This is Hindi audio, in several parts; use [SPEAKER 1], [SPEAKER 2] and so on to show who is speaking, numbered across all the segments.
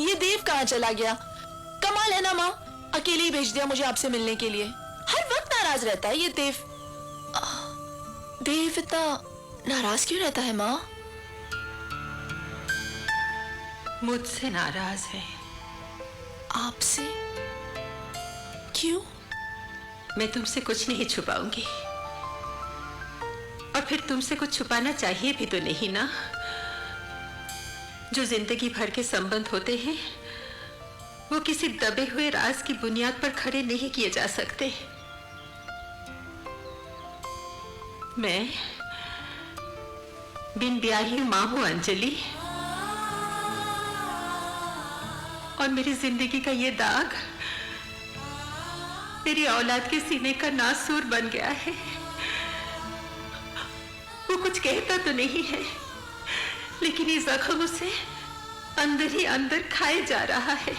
[SPEAKER 1] ये देव कहाँ चला गया? कमाल है ना माँ, अकेले ही भेज दिया मुझे आपसे मिलने के लिए। हर वक्त नाराज रहता है ये देव। देव इतना नाराज क्यों रहता है माँ?
[SPEAKER 2] मुझसे नाराज है।
[SPEAKER 1] आपसे? क्यों?
[SPEAKER 2] मैं तुमसे कुछ नहीं छुपाऊंगी, और फिर तुमसे कुछ छुपाना चाहिए भी तो नहीं ना। जो जिंदगी भर के संबंध होते हैं वो किसी दबे हुए राज की बुनियाद पर खड़े नहीं किए जा सकते। मैं बिन ब्याही मां हूं अंजलि, और मेरी जिंदगी का ये दाग मेरी औलाद के सीने का नासूर बन गया है। वो कुछ कहता तो नहीं है, लेकिन ये जख्म उसे अंदर ही अंदर खाए जा रहा है।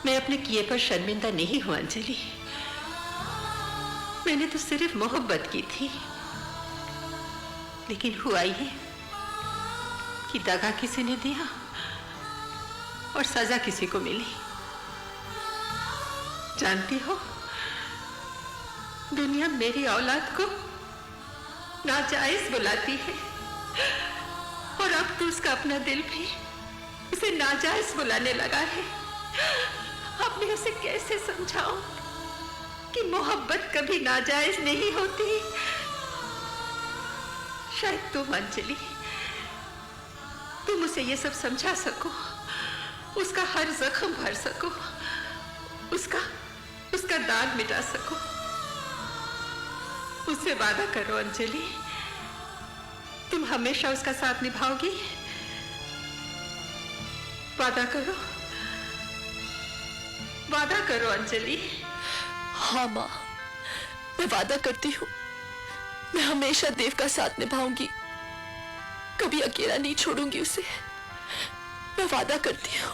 [SPEAKER 2] मैं अपने किए पर शर्मिंदा नहीं हूं अंजलि। मैंने तो सिर्फ मोहब्बत की थी, लेकिन हुआ ये कि दगा किसी ने दिया और सजा किसी को मिली। जानती हो, दुनिया मेरी औलाद को नाजायज बुलाती है, और अब तो उसका अपना दिल भी उसे नाजायज बुलाने लगा है। अब मैं उसे कैसे समझाऊं कि मोहब्बत कभी नाजायज नहीं होती? शायद तुम अंजलि, तुम उसे ये सब समझा सको, उसका हर जख्म भर सको, उसका दाग मिटा सको। उससे वादा करो अंजलि, तुम हमेशा उसका साथ निभाओगी। वादा करो, वादा करो अंजलि।
[SPEAKER 1] हाँ माँ, मैं वादा करती हूँ, मैं हमेशा देव का साथ निभाऊंगी, कभी अकेला नहीं छोड़ूंगी उसे। मैं वादा करती हूँ।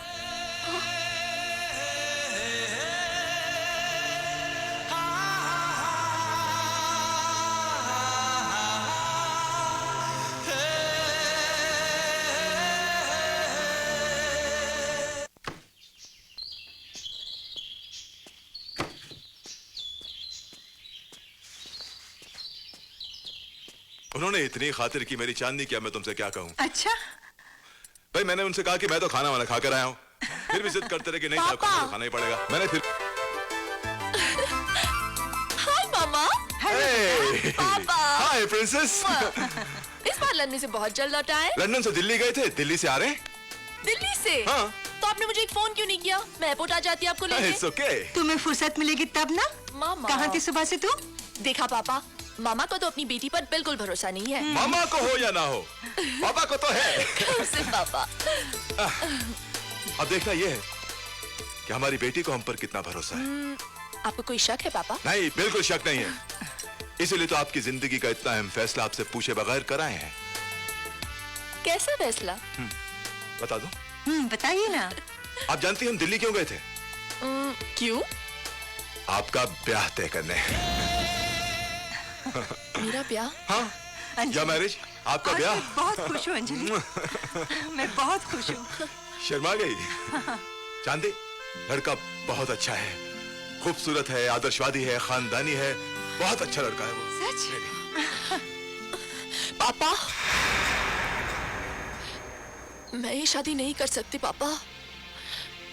[SPEAKER 3] उन्होंने इतनी खातिर की मेरी चांदनी, क्या मैं तुमसे क्या कहूँ।
[SPEAKER 4] अच्छा
[SPEAKER 3] भाई मैंने उनसे कहा कि मैं तो खाना वाना खाकर आया हूँ, फिर भी जिद करते रहे कि नहीं साहब खाना तो खाना ही पड़ेगा। मैंने फिर
[SPEAKER 1] हाय मामा। पापा।
[SPEAKER 3] हाय प्रिंसेस।
[SPEAKER 1] इस बार लंदन से बहुत जल्द लौटा है।
[SPEAKER 3] लंदन से दिल्ली गए थे, दिल्ली से आ रहे हैं।
[SPEAKER 1] दिल्ली से?
[SPEAKER 3] हाँ।
[SPEAKER 1] तो आपने मुझे एक फोन क्यों नहीं किया? मैं एयरपोर्ट आ जाती आपको लेने।
[SPEAKER 3] It's okay।
[SPEAKER 4] तुम्हें फुर्सत मिलेगी तब ना।
[SPEAKER 1] मामा।
[SPEAKER 4] कहाँ थी सुबह से तू?
[SPEAKER 1] देखा पापा, मामा को तो अपनी बेटी पर बिल्कुल भरोसा नहीं है।
[SPEAKER 3] मामा को हो या ना हो, पापा को तो है।
[SPEAKER 1] सिर्फ पापा।
[SPEAKER 3] अब देखना ये है कि हमारी बेटी को हम पर कितना भरोसा है।
[SPEAKER 1] आपको कोई शक है पापा?
[SPEAKER 3] नहीं, बिल्कुल शक नहीं है। इसीलिए तो आपकी जिंदगी का इतना अहम फैसला आपसे पूछे बगैर कराए हैं।
[SPEAKER 1] कैसा फैसला?
[SPEAKER 3] बता दो।
[SPEAKER 4] बताइए ना।
[SPEAKER 3] आप जानती हैं हम दिल्ली क्यों गए थे?
[SPEAKER 1] क्यों?
[SPEAKER 3] आपका ब्याह तय करने।
[SPEAKER 1] मेरा ब्याह?
[SPEAKER 3] हाँ, या मैरिज, आपका ब्याह।
[SPEAKER 4] मैं बहुत खुश हूँ अंजलि। मैं बहुत खुश हूँ।
[SPEAKER 3] शर्मा गई। चांदी, लड़का बहुत अच्छा है, खूबसूरत है, आदर्शवादी है, खानदानी है, बहुत अच्छा लड़का है वो।
[SPEAKER 4] सच?
[SPEAKER 1] पापा, मैं ये शादी नहीं कर सकती पापा।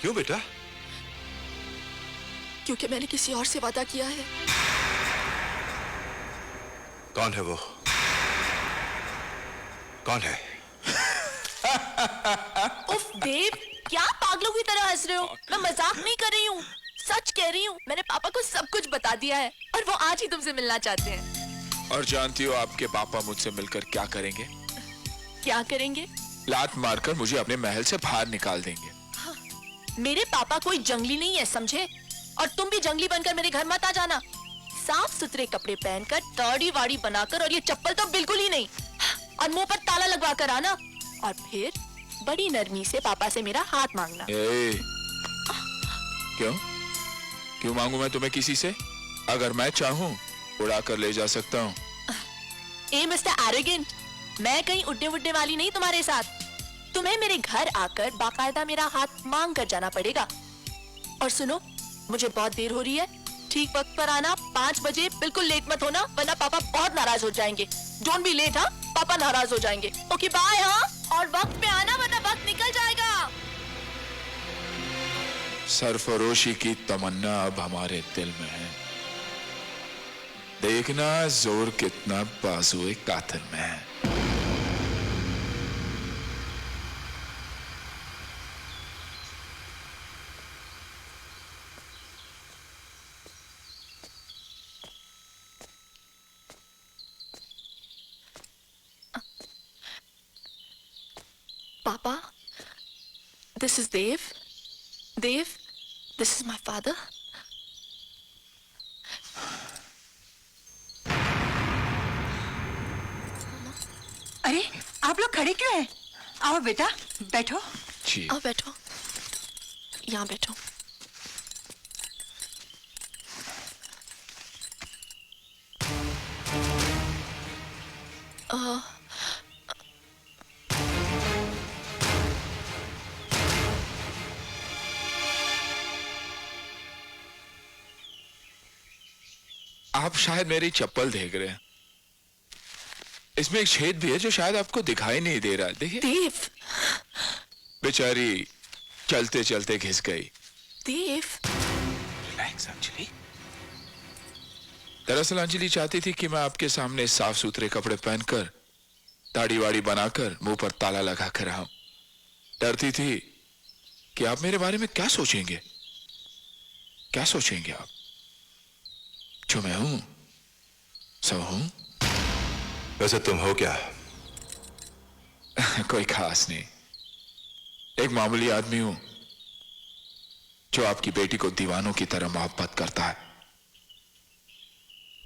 [SPEAKER 3] क्यों बेटा?
[SPEAKER 1] क्योंकि मैंने किसी और से वादा किया है।
[SPEAKER 3] कौन है वो? कौन है?
[SPEAKER 1] उफ देव, क्या पागलों की तरह हंस रहे हो? मैं मजाक नहीं कर रही हूँ, सच कह रही हूँ। मैंने पापा को सब कुछ बता दिया है और वो आज ही तुमसे मिलना चाहते हैं।
[SPEAKER 5] और जानती हो आपके पापा मुझसे मिलकर क्या करेंगे?
[SPEAKER 1] क्या करेंगे?
[SPEAKER 5] लात मारकर मुझे अपने महल से बाहर निकाल देंगे।
[SPEAKER 1] हाँ, मेरे पापा कोई जंगली नहीं है, समझे? और तुम भी जंगली बनकर मेरे घर मत आ जाना। साफ सुथरे कपड़े पहनकर, दाढ़ी वाड़ी बनाकर, और ये चप्पल तो बिल्कुल ही नहीं, और मुंह पर ताला लगवा कर आना, और फिर बड़ी नरमी से पापा से मेरा हाथ मांगना।
[SPEAKER 5] क्यों मांगू मैं तुम्हें किसी से? अगर मैं चाहूँ उड़ा कर ले जा सकता हूँ।
[SPEAKER 1] ए मिस्टर एरोगेंट, मैं कहीं उड़ने उड़ने वाली नहीं तुम्हारे साथ। तुम्हें मेरे घर आकर बाकायदा मेरा हाथ मांग कर जाना पड़ेगा। और सुनो, मुझे बहुत देर हो रही है, ठीक वक्त पर आना, 5 बजे, बिल्कुल लेट मत होना वरना पापा बहुत नाराज हो जाएंगे। डोंट बी लेट, हाँ, पापा नाराज हो जाएंगे। ओके बाय, हाँ, और वक्त पे आना वरना वक्त निकल जाएगा।
[SPEAKER 5] सरफरोशी की तमन्ना अब हमारे दिल में है, देखना जोर कितना बाजुए कातिल में है।
[SPEAKER 1] Papa, this is Dev. Dev, this is my father.
[SPEAKER 4] अरे आप लोग खड़े क्यों हैं? आओ बेटा, बैठो।
[SPEAKER 5] जी
[SPEAKER 1] आओ बैठो, यहाँ बैठो।
[SPEAKER 5] आप शायद मेरी चप्पल देख रहे हैं, इसमें एक छेद भी है जो शायद आपको दिखाई नहीं दे रहा है। देखिए,
[SPEAKER 1] देव,
[SPEAKER 5] बेचारी चलते चलते घिस गई।
[SPEAKER 1] देव,
[SPEAKER 5] रिलैक्स अंजलि। दरअसल अंजलि चाहती थी कि मैं आपके सामने साफ सुथरे कपड़े पहनकर, दाढ़ी वाड़ी बनाकर, मुंह पर ताला लगा कर आऊं। डरती थी कि आप मेरे बारे में क्या सोचेंगे, क्या सोचेंगे आप। जो मैं हूं सो हूं।
[SPEAKER 3] वैसे तुम हो क्या?
[SPEAKER 5] कोई खास नहीं, एक मामूली आदमी हूं जो आपकी बेटी को दीवानों की तरह मोहब्बत करता है।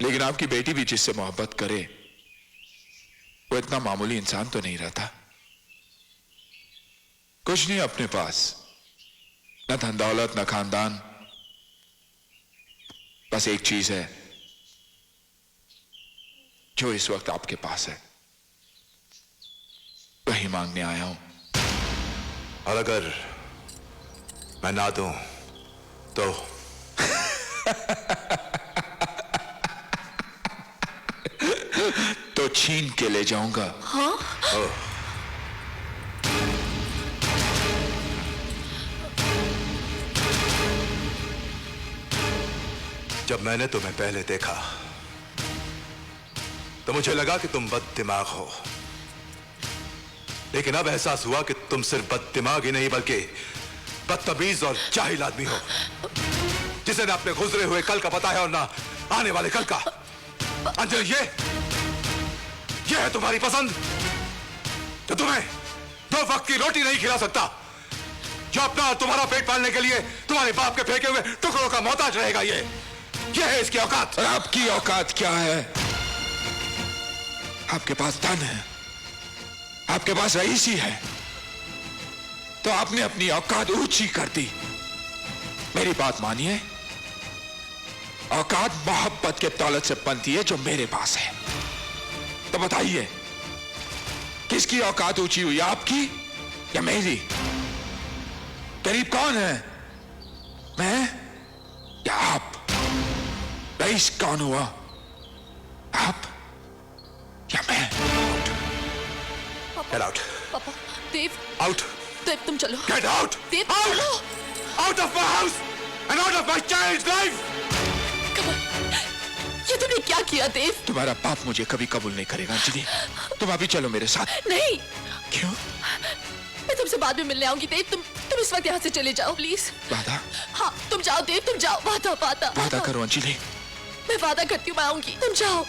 [SPEAKER 5] लेकिन आपकी बेटी भी जिससे मोहब्बत करे वो इतना मामूली इंसान तो नहीं रहता। कुछ नहीं अपने पास, न धन दौलत न खानदान, बस एक चीज है जो इस वक्त आपके पास है, वही मांगने आया हूं।
[SPEAKER 3] और अगर मैं ना दूं तो?
[SPEAKER 5] तो छीन के ले जाऊंगा।
[SPEAKER 1] हाँ?
[SPEAKER 3] जब मैंने तुम्हें पहले देखा तो मुझे लगा कि तुम बददिमाग हो, लेकिन अब एहसास हुआ कि तुम सिर्फ बददिमाग ही नहीं बल्कि बदतमीज और जाहिल आदमी हो, जिसे ना अपने गुजरे हुए कल का पता है और ना आने वाले कल का। अंजलि, ये है तुम्हारी पसंद तो तुम्हें 2 वक्त की रोटी नहीं खिला सकता, जो अपना और तुम्हारा पेट पालने के लिए तुम्हारे बाप के फेंके हुए टुकड़ों का मोहताज रहेगा। ये है इसकी औकात।
[SPEAKER 5] और आपकी औकात क्या है? आपके पास धन है, आपके पास रईसी है, तो आपने अपनी औकात ऊंची कर दी। मेरी बात मानिए, औकात मोहब्बत के दौलत से बनती है जो मेरे पास है। तो बताइए, किसकी औकात ऊंची हुई, आपकी या मेरी? गरीब कौन है, मैं या आप? रईस कौन हुआ, आप या मैं?
[SPEAKER 3] Get out.
[SPEAKER 1] पापा, देव,
[SPEAKER 3] Out.
[SPEAKER 1] देव तुम चलो।
[SPEAKER 3] Get out.
[SPEAKER 1] देव,
[SPEAKER 3] Out.
[SPEAKER 1] चलो।
[SPEAKER 3] Out of my house and out of my child's life.
[SPEAKER 1] ये तुमने क्या किया देव?
[SPEAKER 5] तुम्हारा बाप मुझे कभी कबूल नहीं करेगा अंजलि, तुम अभी चलो मेरे साथ।
[SPEAKER 1] नहीं,
[SPEAKER 5] क्यों?
[SPEAKER 1] मैं तुमसे बाद में मिलने आऊंगी देव। तुम इस वक्त यहाँ से चले जाओ प्लीज।
[SPEAKER 5] वादा?
[SPEAKER 1] हाँ, तुम जाओ देव, तुम जाओ। वादा, वादा,
[SPEAKER 5] वादा करो अंजलि।
[SPEAKER 1] मैं वादा करती हूँ, मैं आऊंगी, तुम जाओ।